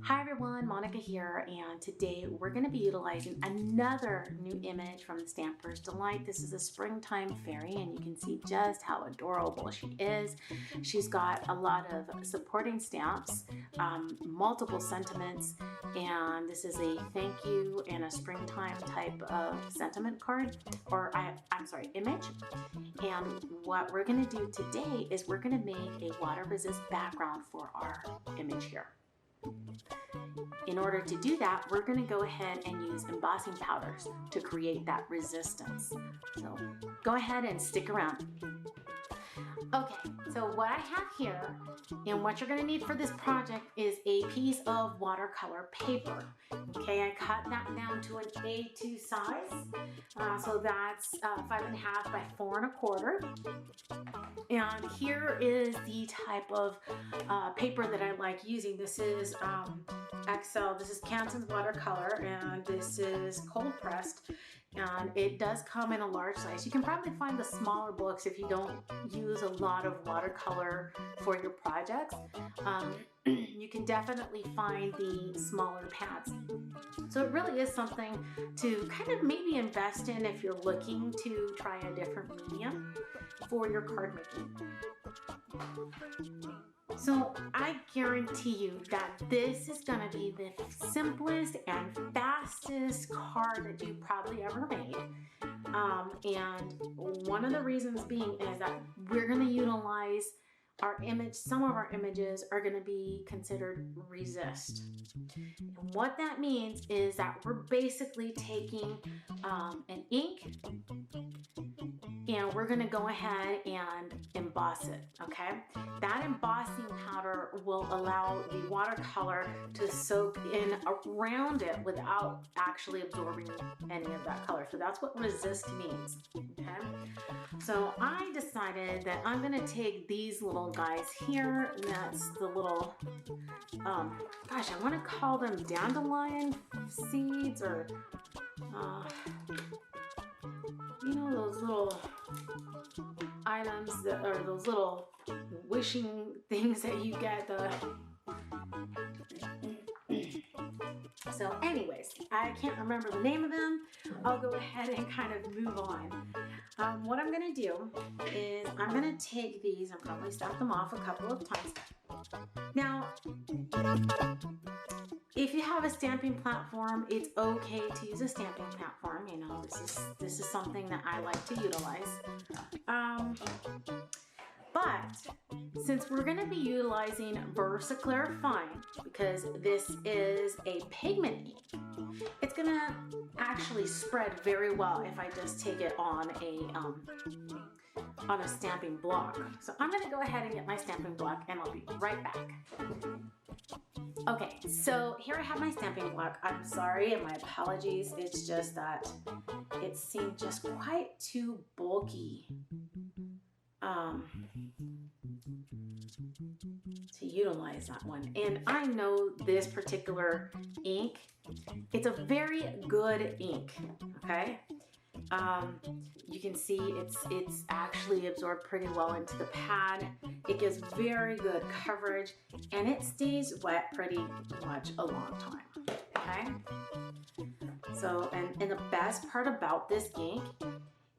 Hi everyone, Monica here, and today we're going to be utilizing another new image from the Stamper's Delight. This is a springtime fairy, and you can see just how adorable she is. She's got a lot of supporting stamps, multiple sentiments, and this is a thank you and a springtime type of sentiment card, or I'm sorry, image. And what we're going to do today is we're going to make a water resist background for our image here. In order to do that, we're going to go ahead and use embossing powders to create that resistance. So go ahead and stick around. Okay, so what I have here and what you're going to need for this project is a piece of watercolor paper. Okay, I cut that down to an A2 size. So that's 5.5 by 4.25. And here is the type of paper that I like using. This is XL, this is Canton's watercolor, and this is cold pressed. And it does come in a large size. You can probably find the smaller books if you don't use a lot of watercolor for your projects. You can definitely find the smaller pads. So it really is something to kind of maybe invest in if you're looking to try a different medium for your card making. So I guarantee you that this is going to be the simplest and fastest card that you've probably ever made. And one of the reasons being is that we're going to utilize our image. Some of our images are going to be considered resist. And what that means is that we're basically taking an ink and we're going to go ahead and emboss it, okay? That embossing powder will allow the watercolor to soak in around it without actually absorbing any of that color. So that's what resist means, okay? So I decided that I'm going to take these little guys here. That's the little, gosh, I want to call them dandelion seeds, or you know, those little items that are those little wishing things that you get. So anyways, I can't remember the name of them. I'll go ahead and kind of move on. What I'm going to do is I'm going to take these and probably stamp them off a couple of times. Now, if you have a stamping platform, it's okay to use a stamping platform. You know, this is something that I like to utilize. But since we're going to be utilizing VersaClear Fine, because this is a pigment ink, it's going to actually spread very well if I just take it on a stamping block. So I'm going to go ahead and get my stamping block, and I'll be right back. Okay, so here I have my stamping block. I'm sorry and my apologies. It's just that it seemed just quite too bulky to utilize that one. And I know this particular ink, it's a very good ink, okay? You can see it's actually absorbed pretty well into the pad. It gives very good coverage, and it stays wet pretty much a long time, okay? So, and the best part about this ink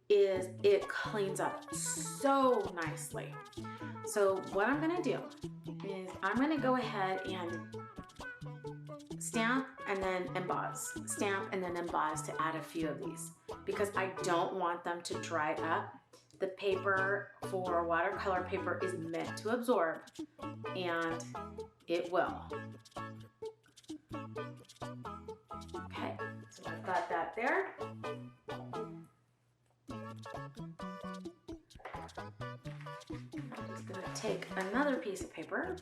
is it cleans up so nicely. So what I'm gonna do is I'm gonna go ahead and stamp and then emboss, stamp and then emboss to add a few of these, because I don't want them to dry up. The paper for watercolor paper is meant to absorb, and it will. Okay, so I've got that there. I'm just going to take another piece of paper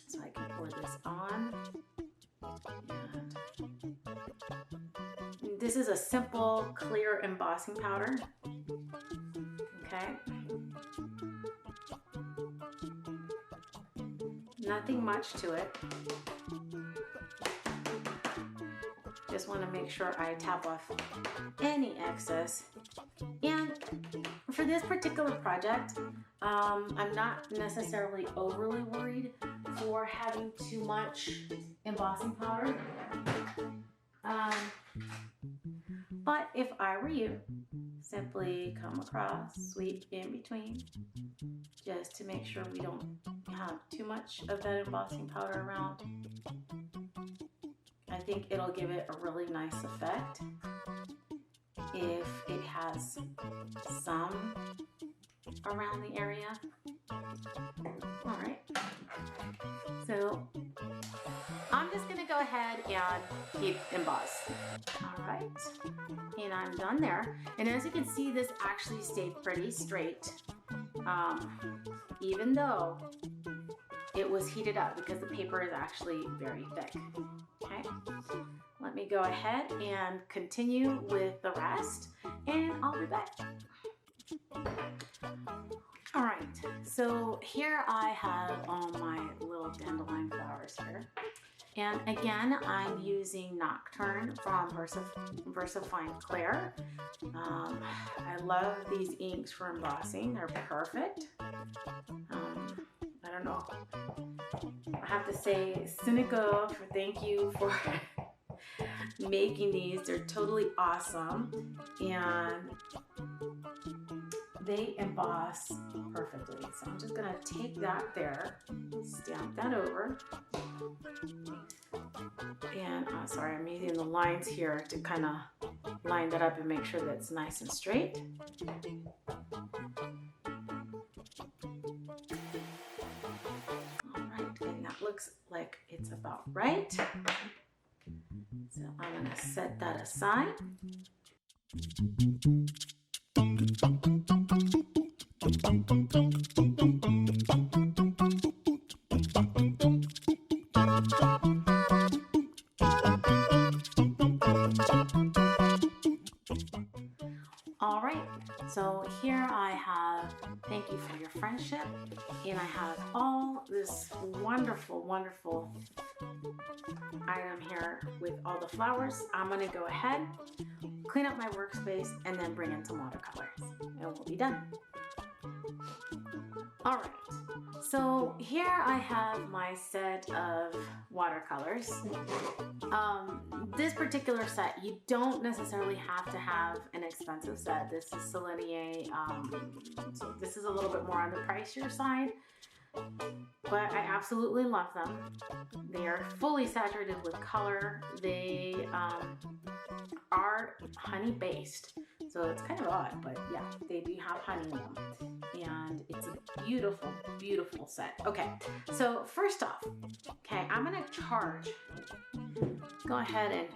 so I can pour this on. And this is a simple clear embossing powder. Okay. Nothing much to it. Just want to make sure I tap off any excess. And for this particular project, I'm not necessarily overly worried for having too much embossing powder. But if I were you, simply come across, sweep in between, just to make sure we don't have too much of that embossing powder around. I think it'll give it a really nice effect if it has some around the area. All right, so I'm just gonna go ahead and keep emboss. All right, and I'm done there. And as you can see, this actually stayed pretty straight, even though it was heated up, because the paper is actually very thick. Okay, let me go ahead and continue with the rest, and I'll be back. All right, so here I have all my little dandelion flowers here. And again, I'm using Nocturne from VersaFine Clair. I love these inks for embossing. They're perfect. I don't know. I have to say, Seneca, thank you for making these. They're totally awesome. And they emboss perfectly. So I'm just gonna take that there, stamp that over. And sorry, I'm using the lines here to kind of line that up and make sure that it's nice and straight. All right, and that looks like it's about right. So I'm gonna set that aside. All right, so here I have Thank You for Your Friendship, and I have all this wonderful, wonderful item here with all the flowers. I'm gonna go ahead, clean up my workspace, and then bring in some watercolors, and we'll be done. All right, so here I have my set of watercolors. This particular set, you don't necessarily have to have an expensive set. This is Selenier, so this is a little bit more on the pricier side, but I absolutely love them. They are fully saturated with color. They are honey based, so it's kind of odd, but yeah, they do have honey in them, and it's a beautiful, beautiful set. Okay, so first off, okay, I'm gonna go ahead and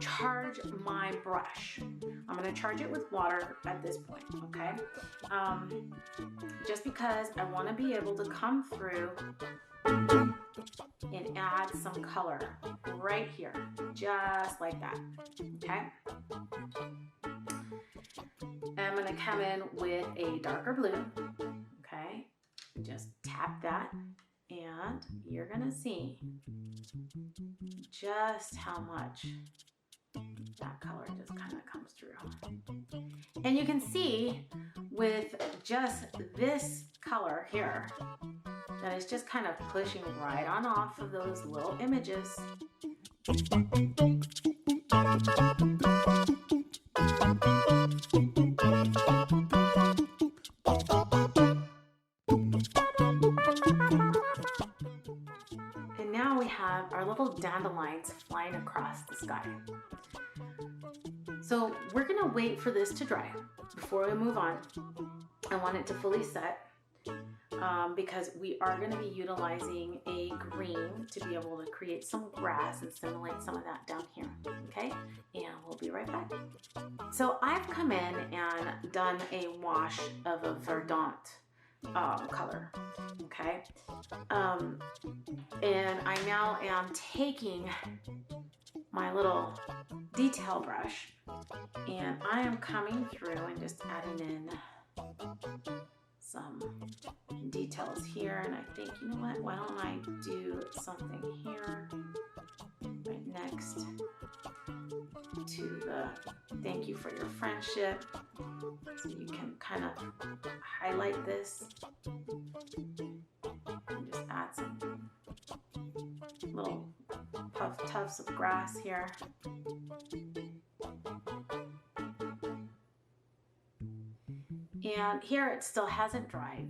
charge my brush. I'm gonna charge it with water at this point, okay? Just because I wanna be able to come through and add some color right here, just like that, okay? I'm gonna come in with a darker blue, okay? Just tap that, and you're gonna see just how much that color just kind of comes through. And you can see with just this color here that it's just kind of pushing right on off of those little images. And now we have our little dandelions flying across the sky. So we're gonna wait for this to dry before we move on. I want it to fully set because we are gonna be utilizing a green to be able to create some grass and simulate some of that down here, okay? And we'll be right back. So I've come in and done a wash of a verdant color, okay? And I now am taking my little detail brush and I am coming through and just adding in some details here. And I think, you know what, why don't I do something here right next to the Thank You for Your Friendship, so you can kind of highlight this and just add some tufts of grass here. And here it still hasn't dried,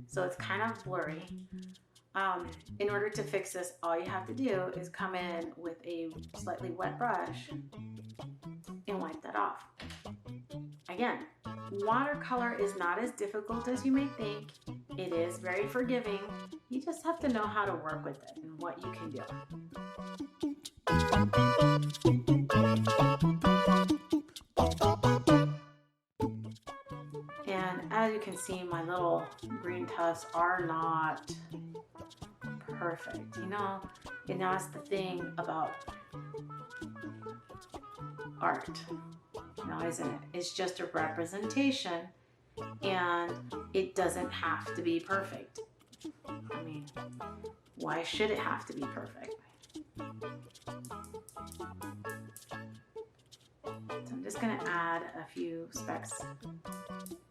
so it's kind of blurry. In order to fix this, all you have to do is come in with a slightly wet brush and wipe that off. Again, watercolor is not as difficult as you may think. It is very forgiving. You just have to know how to work with it and what you can do. And as you can see, my little green tufts are not perfect. You know, and that's the thing about art, you know, isn't it? It's just a representation, and it doesn't have to be perfect. I mean, why should it have to be perfect? So I'm just going to add a few specks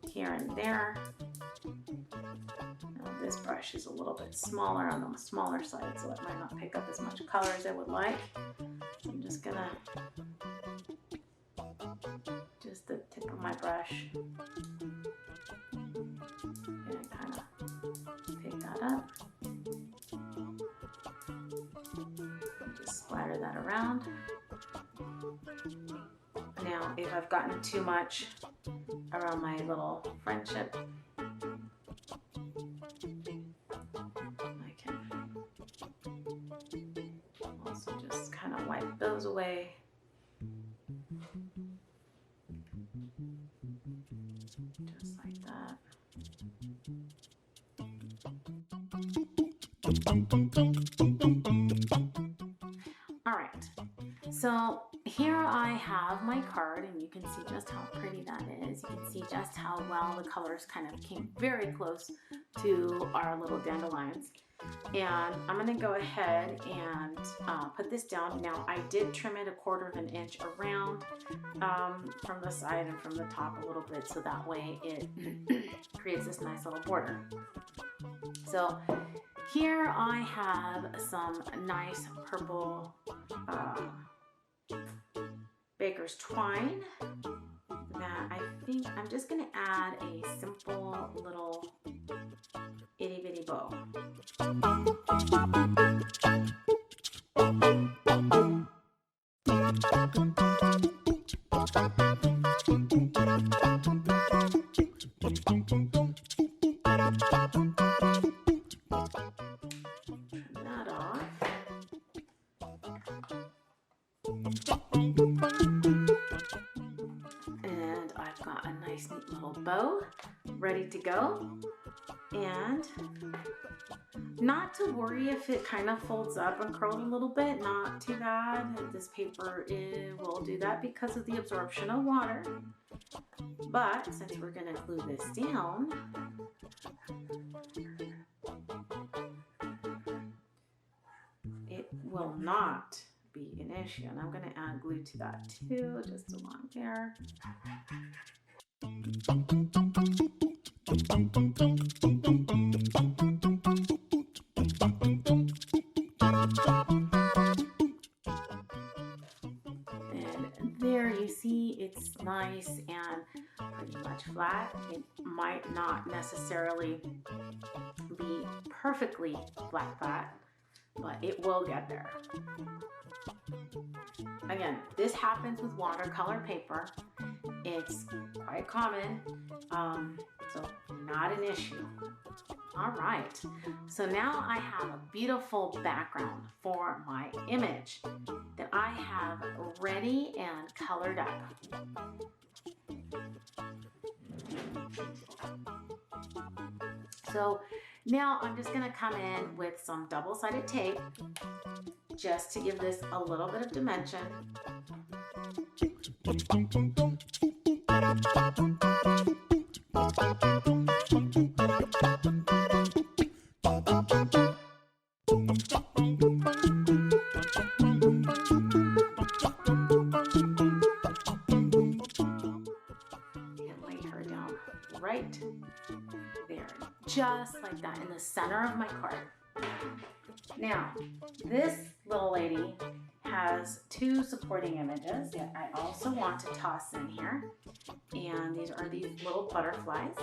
here and there. Now, this brush is a little bit smaller, on the smaller side, so it might not pick up as much color as I would like. So I'm just going to just the tip of my brush and kind of pick that up. Just splatter that around. Now, if I've gotten too much around my little friendship, I can also just kind of wipe those away. Just like that. All right, so here I have my card, and you can see just how pretty that is. You can see just how well the colors kind of came very close to our little dandelions. And I'm going to go ahead and put this down. Now, I did trim it 1/4 of an inch around from the side and from the top a little bit, so that way it creates this nice little border. So here I have some nice purple baker's twine that I think I'm just going to add a simple little itty bitty bow. And I've got a nice neat little bow ready to go. And not to worry if it kind of folds up and curls a little bit, not too bad. This paper will do that because of the absorption of water. But since we're going to glue this down, it will not be an issue. And I'm going to add glue to that too, just along there. And there you see it's nice and pretty much flat. It might not necessarily be perfectly flat, but it will get there. Again, this happens with watercolor paper. It's quite common, so not an issue. All right, so now I have a beautiful background for my image that I have ready and colored up. So now I'm just going to come in with some double-sided tape just to give this a little bit of dimension. Right there, just like that, in the center of my card. Now, this little lady has two supporting images that I also want to toss in here. And these are these little butterflies.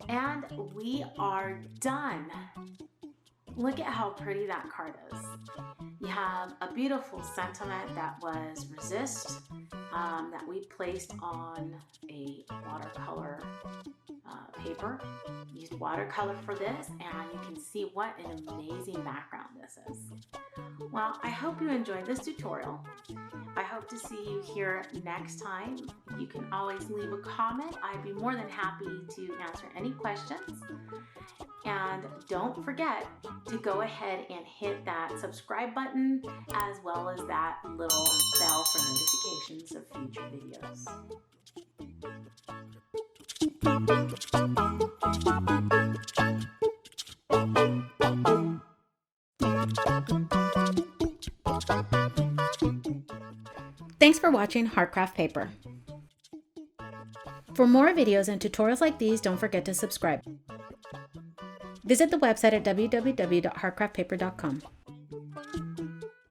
And we are done. Look at how pretty that card is. You have a beautiful sentiment that was resist, that we placed on a watercolor paper. Used watercolor for this, and you can see what an amazing background this is. Well, I hope you enjoyed this tutorial. I hope to see you here next time. You can always leave a comment. I'd be more than happy to answer any questions. And don't forget to go ahead and hit that subscribe button as well as that little bell for notifications of future videos. Thanks for watching Heartcraftpaper. For more videos and tutorials like these, don't forget to subscribe. Visit the website at www.heartcraftpaper.com.